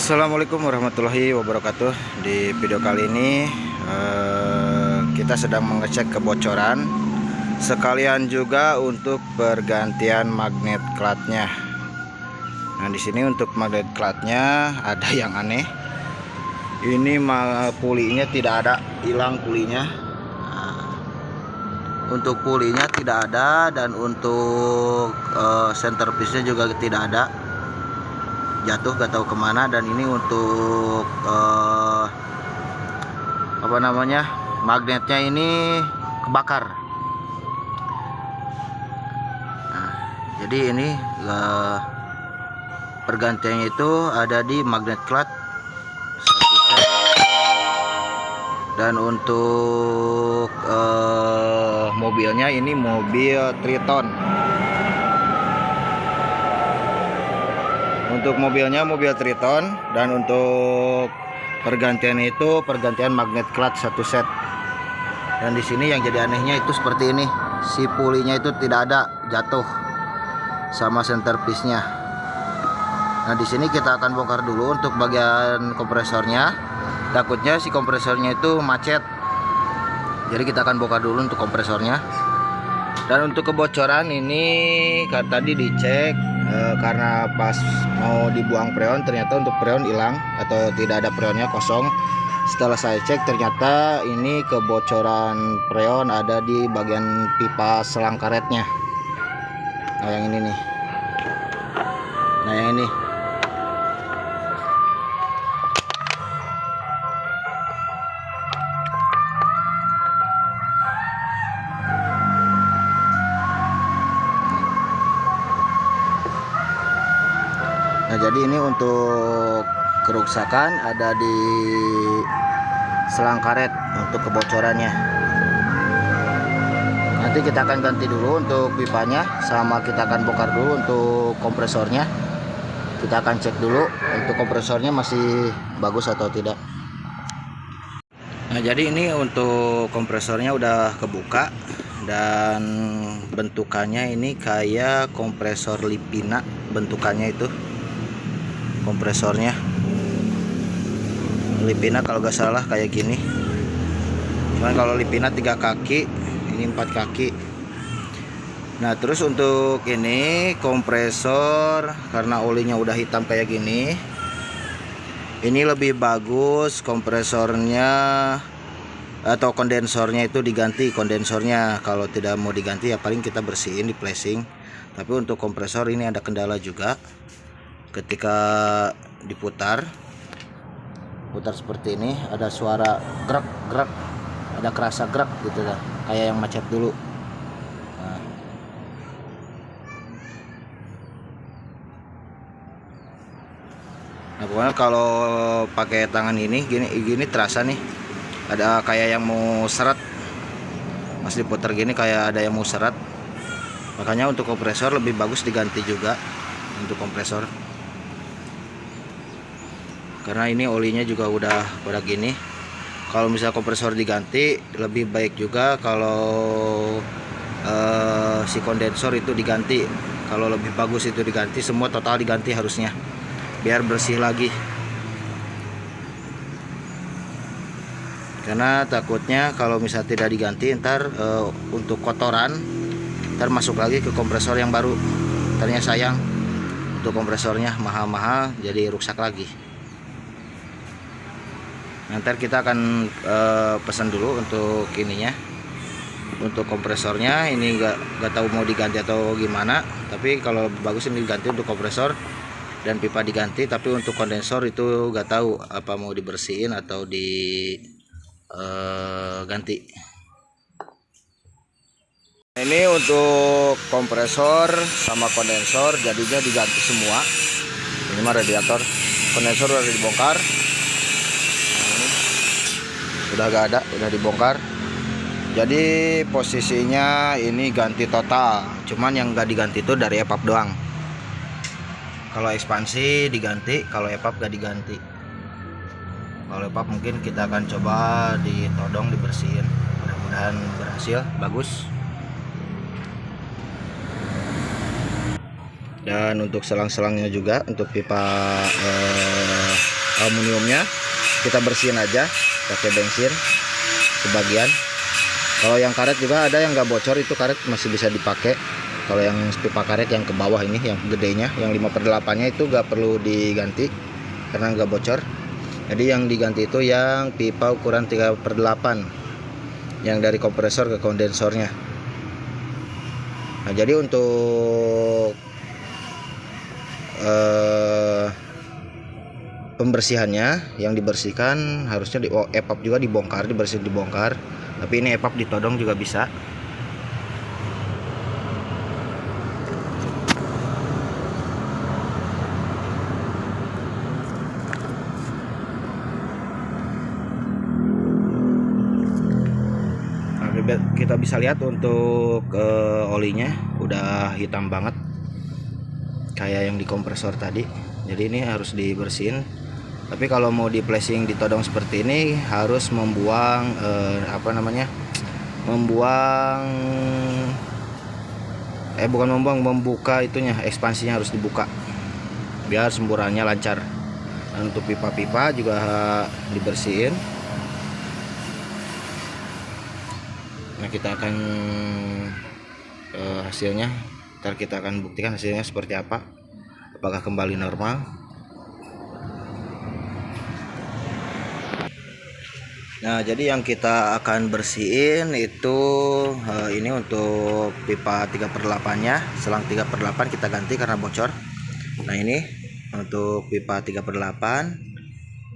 Assalamualaikum warahmatullahi wabarakatuh. Di video kali ini kita sedang mengecek kebocoran, sekalian juga untuk pergantian magnet klatnya. Nah, di sini untuk magnet klatnya ada yang aneh. Ini pulinya tidak ada, hilang pulinya. Untuk pulinya tidak ada, dan untuk centerpiece-nya juga tidak ada, jatuh gak tahu kemana. Dan ini untuk magnetnya ini kebakar. Nah, jadi ini pergantiannya itu ada di magnet klat satu set. Dan untuk mobilnya ini mobil Triton. Untuk mobilnya mobil Triton, dan untuk pergantian itu pergantian magnet klat satu set. Dan di sini yang jadi anehnya itu seperti ini, si pulinya itu tidak ada, jatuh sama centerpiece-nya. Nah, di sini kita akan bongkar dulu untuk bagian kompresornya. Takutnya si kompresornya itu macet. Jadi kita akan bongkar dulu untuk kompresornya. Dan untuk kebocoran ini tadi dicek, karena pas mau dibuang freon ternyata untuk freon hilang atau tidak ada freonnya, kosong. Setelah saya cek ternyata ini kebocoran freon ada di bagian pipa selang karetnya. Nah, yang ini nih. Nah, yang ini. Nah, jadi ini untuk kerusakan ada di selang karet untuk kebocorannya. Nanti kita akan ganti dulu untuk pipanya, sama kita akan bongkar dulu untuk kompresornya. Kita akan cek dulu untuk kompresornya masih bagus atau tidak. Nah, jadi ini untuk kompresornya udah kebuka, dan bentukannya ini kayak kompresor Lipina bentukannya itu. Kompresornya Lipina kalau gak salah kayak gini, cuman kalau Lipina 3 kaki, ini 4 kaki. Nah, terus untuk ini kompresor, karena olinya udah hitam kayak gini, ini lebih bagus kompresornya atau kondensornya itu diganti. Kondensornya kalau tidak mau diganti ya paling kita bersihin di flashing. Tapi untuk kompresor ini ada kendala juga. Ketika diputar seperti ini, ada suara gerak, ada kerasa gerak gitu lah, kayak yang macet dulu. Nah, pokoknya kalau pakai tangan ini gini terasa nih, ada kayak yang mau seret. Mas diputar gini kayak ada yang mau seret. Makanya untuk kompresor lebih bagus diganti juga untuk kompresor. Karena ini olinya juga udah pada gini. Kalau misalnya kompresor diganti, lebih baik juga kalau si kondensor itu diganti. Kalau lebih bagus itu diganti, semua total diganti harusnya, biar bersih lagi. Karena takutnya kalau misalnya tidak diganti, ntar untuk kotoran ntar masuk lagi ke kompresor yang baru. Ternyata sayang, untuk kompresornya mahal-mahal jadi rusak lagi. Nanti kita akan pesan dulu untuk ininya, untuk kompresornya. Ini gak tahu mau diganti atau gimana, tapi kalau bagus ini diganti untuk kompresor dan pipa diganti. Tapi untuk kondensor itu gak tahu apa mau dibersihin atau diganti. Ini untuk kompresor sama kondensor jadinya diganti semua. Ini mah radiator, kondensor udah dibongkar. Udah gak ada, udah dibongkar. Jadi posisinya ini ganti total, cuman yang gak diganti itu dari evap doang. Kalau ekspansi diganti, kalau evap gak diganti. Kalau evap mungkin kita akan coba ditodong, dibersihin, mudah-mudahan berhasil, bagus. Dan untuk selang-selangnya juga, untuk pipa aluminiumnya kita bersihin aja pakai bensin sebagian. Kalau yang karet juga ada yang nggak bocor, itu karet masih bisa dipakai. Kalau yang pipa karet yang ke bawah ini, yang gedenya, yang 5/8 nya itu nggak perlu diganti karena nggak bocor. Jadi yang diganti itu yang pipa ukuran 3/8 yang dari kompresor ke kondensornya. Nah, jadi untuk pembersihannya, yang dibersihkan harusnya epap juga dibongkar, dibongkar. Tapi ini epap ditodong juga bisa. Nah, kita bisa lihat untuk olinya udah hitam banget kayak yang di kompresor tadi. Jadi ini harus dibersihin. Tapi kalau mau di flashing ditodong seperti ini harus membuang membuka itunya, ekspansinya harus dibuka biar semburannya lancar. Dan untuk pipa-pipa juga dibersihin. Nah, kita akan hasilnya, ntar kita akan buktikan hasilnya seperti apa, apakah kembali normal. Nah, jadi yang kita akan bersihin itu ini untuk pipa 3/8 nya, selang 3/8 kita ganti karena bocor. Nah, ini untuk pipa 3/8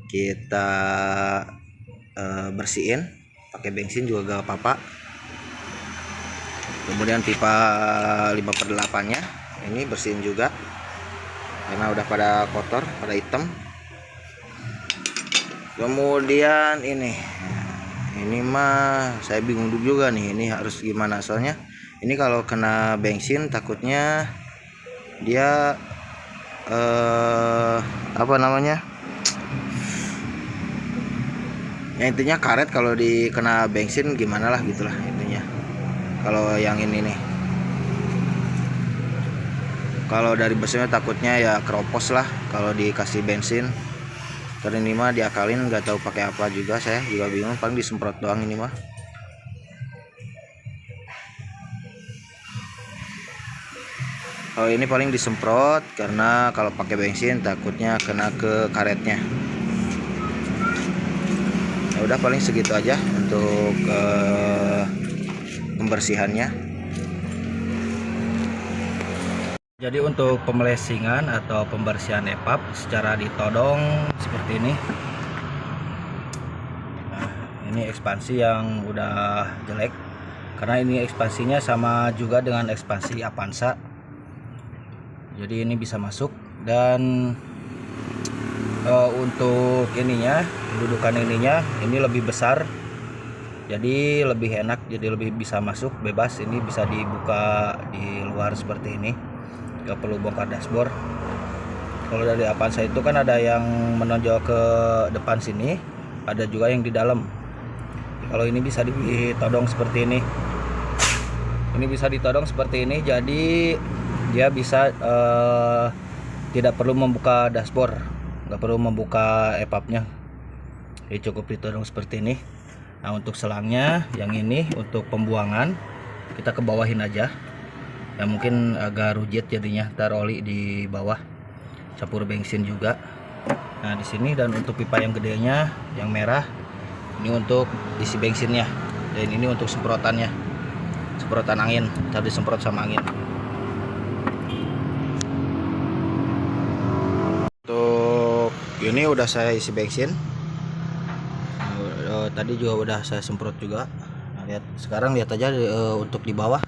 kita bersihin pakai bensin juga gak apa-apa. Kemudian pipa 5/8 nya ini bersihin juga karena udah pada kotor, pada hitam. Kemudian ini mah saya bingung juga nih, ini harus gimana, soalnya ini kalau kena bensin takutnya dia ya intinya karet kalau dikena bensin gimana lah gitulah intinya. Kalau yang ini nih, kalau dari busnya takutnya ya keropos lah kalau dikasih bensin. Terus ini mah diakalin, nggak tahu pakai apa juga, saya juga bingung, paling disemprot doang ini mah. Kalau ini paling disemprot karena kalau pakai bensin takutnya kena ke karetnya. Ya udah, paling segitu aja untuk pembersihannya. Jadi untuk pemelesingan atau pembersihan epap secara ditodong seperti ini. Nah, ini ekspansi yang udah jelek karena ini ekspansinya sama juga dengan ekspansi Avanza. Jadi ini bisa masuk, dan untuk ininya, dudukan ininya ini lebih besar. Jadi lebih enak, jadi lebih bisa masuk bebas. Ini bisa dibuka di luar seperti ini. Gak perlu bongkar dashboard. Kalau dari Avanza itu kan ada yang menonjol ke depan sini, ada juga yang di dalam. Kalau ini bisa ditodong seperti ini. Ini bisa ditodong seperti ini, jadi dia bisa tidak perlu membuka dashboard, nggak perlu membuka epapnya. Jadi cukup ditodong seperti ini. Nah, untuk selangnya yang ini untuk pembuangan kita ke bawahin aja. Ya mungkin agak rujit jadinya, taruh oli di bawah, campur bensin juga. Nah, di sini, dan untuk pipa yang gedenya yang merah ini untuk isi bensinnya, dan ini untuk semprotannya, semprotan angin, tadi semprot sama angin. Untuk ini udah saya isi bensin, tadi juga udah saya semprot juga. Nah, sekarang lihat aja untuk di bawah.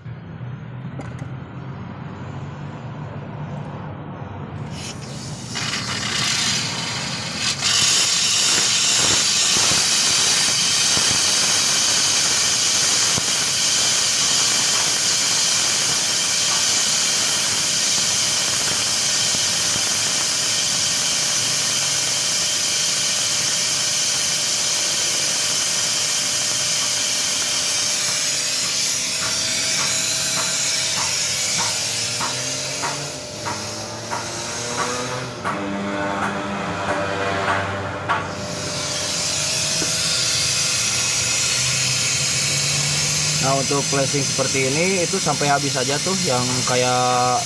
Nah untuk flashing seperti ini itu sampai habis aja tuh, yang kayak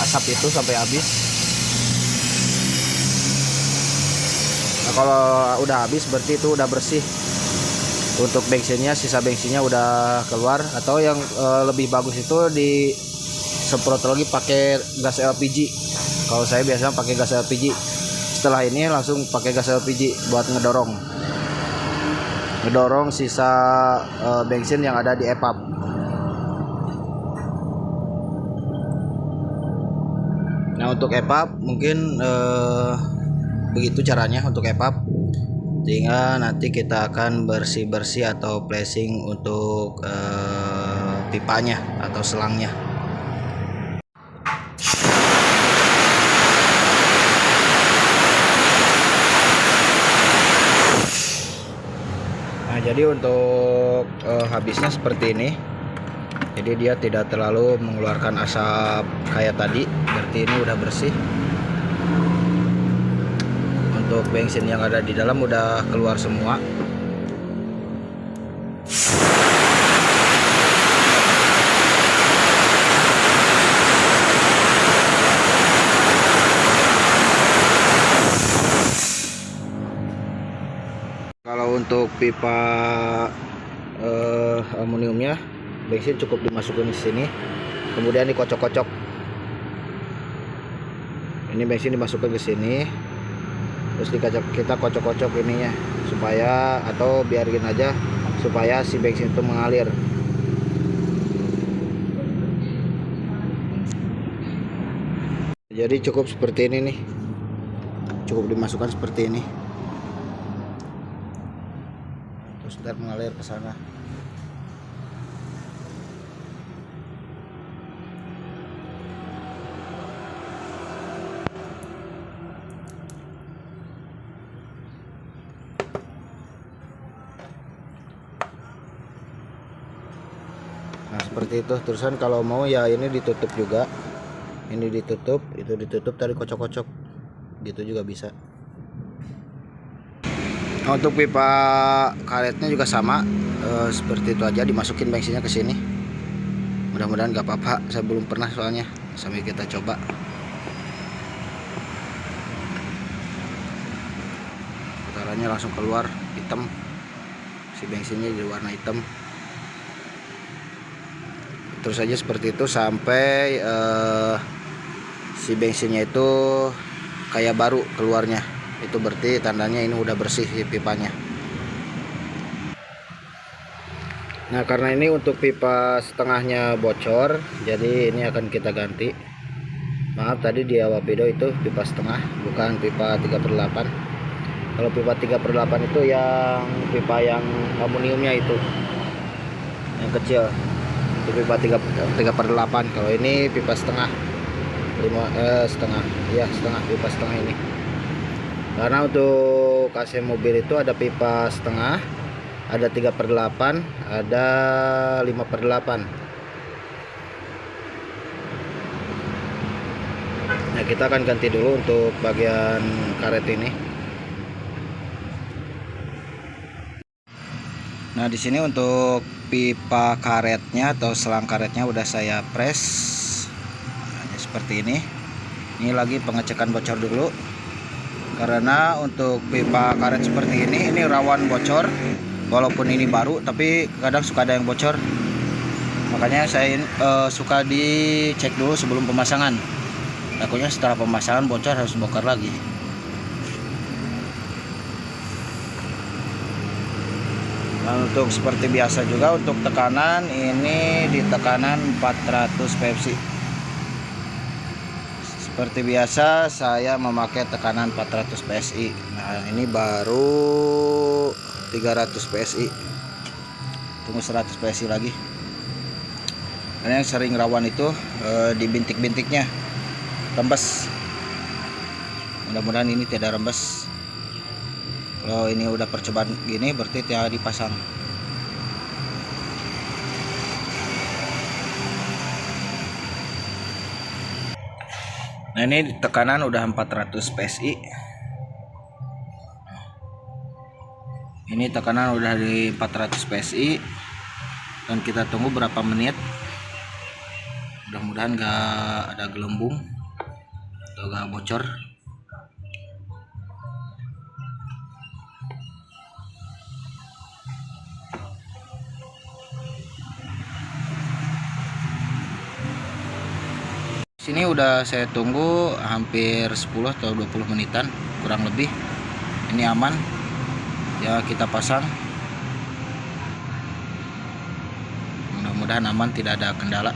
asap itu sampai habis. Nah kalau udah habis berarti itu udah bersih. Untuk bensinnya, sisa bensinnya udah keluar. Atau yang lebih bagus itu disemprot lagi pakai gas LPG. Kalau saya biasanya pakai gas LPG. Setelah ini langsung pakai gas LPG buat ngedorong sisa bensin yang ada di EPAP. Nah untuk EPAP mungkin begitu caranya untuk EPAP. Tinggal nanti kita akan bersih-bersih atau flashing untuk pipanya atau selangnya. Nah jadi untuk habisnya seperti ini. Jadi dia tidak terlalu mengeluarkan asap kayak tadi. Berarti ini udah bersih. Untuk bensin yang ada di dalam udah keluar semua. Kalau untuk pipa aluminiumnya, bensin cukup dimasukkan ke sini, kemudian dikocok-kocok. Ini bensin dimasukkan ke sini. Terus kita kocok-kocok ininya supaya, atau biarin aja supaya si bensin itu mengalir. Jadi cukup seperti ini nih, cukup dimasukkan seperti ini, terus ntar mengalir ke sana. Nah seperti itu. Terusan kalau mau ya ini ditutup juga, ini ditutup, itu ditutup, tadi kocok-kocok gitu juga bisa. Nah, untuk pipa karetnya juga sama, seperti itu aja, dimasukin bensinnya ke sini. Mudah-mudahan gak apa-apa, saya belum pernah soalnya, sambil kita coba. Putarannya langsung keluar hitam, si bensinnya jadi warna hitam. Terus aja seperti itu sampai si bensinnya itu kayak baru keluarnya. Itu berarti tandanya ini udah bersih si pipanya. Nah karena ini untuk pipa setengahnya bocor, jadi ini akan kita ganti. Maaf tadi di awal video itu pipa setengah, bukan pipa 3/8. Kalau pipa 3/8 itu yang pipa yang aluminiumnya itu yang kecil, itu pipa 3/8. Kalau ini pipa setengah, setengah, ya setengah, pipa setengah ini. Karena untuk AC mobil itu ada pipa setengah, ada 3/8, ada 5/8. Nah kita akan ganti dulu untuk bagian karet ini. Nah di sini untuk pipa karetnya atau selang karetnya udah saya press. Nah, seperti ini. Ini lagi pengecekan bocor dulu. Karena untuk pipa karet seperti ini rawan bocor. Walaupun ini baru, tapi kadang suka ada yang bocor. Makanya saya suka dicek dulu sebelum pemasangan. Takutnya setelah pemasangan bocor, harus bongkar lagi. Nah, untuk seperti biasa juga untuk tekanan ini di tekanan 400 PSI. Seperti biasa saya memakai tekanan 400 PSI. Nah, ini baru 300 PSI. Tunggu 100 PSI lagi. Karena yang sering rawan itu di bintik-bintiknya rembes. Mudah-mudahan ini tidak rembes. Kalau ini udah percobaan gini berarti tinggal dipasang. Nah ini tekanan udah 400 PSI. Ini tekanan udah di 400 PSI. dan kita tunggu berapa menit. Mudah-mudahan gak ada gelembung atau gak bocor. Sini udah saya tunggu hampir 10 atau 20 menitan kurang lebih. Ini aman ya, kita pasang. Mudah-mudahan aman, tidak ada kendala.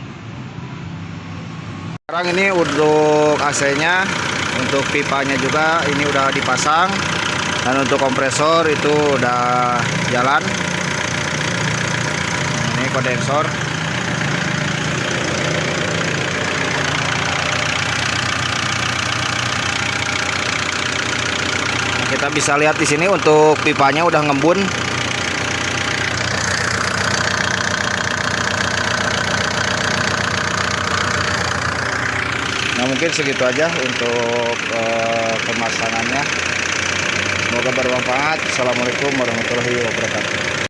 Sekarang ini untuk AC-nya, untuk pipanya juga ini udah dipasang, dan untuk kompresor itu udah jalan. Ini kondensor. Kita bisa lihat di sini untuk pipanya udah ngembun. Nah, mungkin segitu aja untuk pemasangannya. Semoga bermanfaat. Assalamualaikum warahmatullahi wabarakatuh.